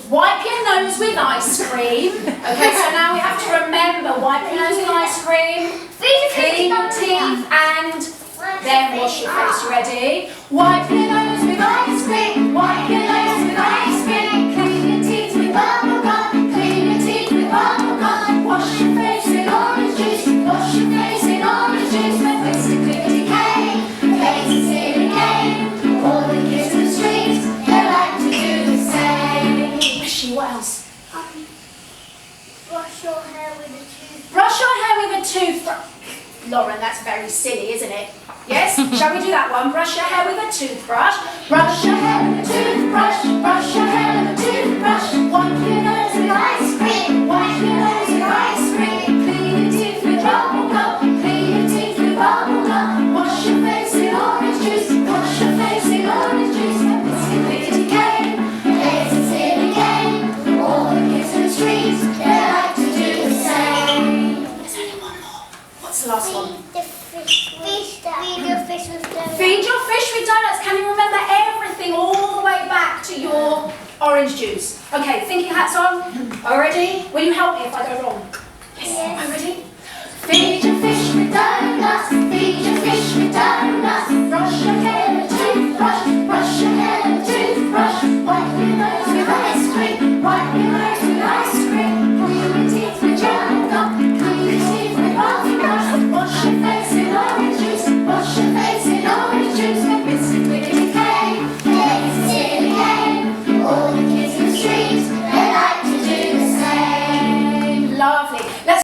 Wipe your nose with ice cream. Okay, so now we have to remember, wipe your nose with ice cream, clean your teeth, and then wash your face. You ready? Wipe your nose with ice cream, wipe your nose with ice cream, clean your teeth with bubble gum, clean your teeth with bubble gum, wash your face with orange juice, wash your face with orange juice, when it's a clickety cake, face is here again, all the kids in the streets, they like to do the same. Rishi, what else? Brush your hair with a toothbrush. Brush your hair with a toothbrush. Lauren, that's very silly, isn't it? Yes? Shall we do that one? Brush your hair with a toothbrush. Brush your hair with a toothbrush. Brush your hair with a toothbrush. Wipe your nose with ice cream. Wipe your nose with ice cream. Clean your teeth with bubble gum. Clean your teeth with bubble gum. Wash your face with orange juice. Wash your face with orange juice. It's a clickety cake. It's a silly game. All the kids in the streets, they like to do the same. There's only one more. What's the last one? Feed your fish with donuts. Feed your fish with donuts. Can you remember everything all the way back to your orange juice? Okay, thinking hats on. Are you ready? Will you help me if I go wrong? Yes. Are you ready? Feed your fish with donuts. Feed your fish with donuts.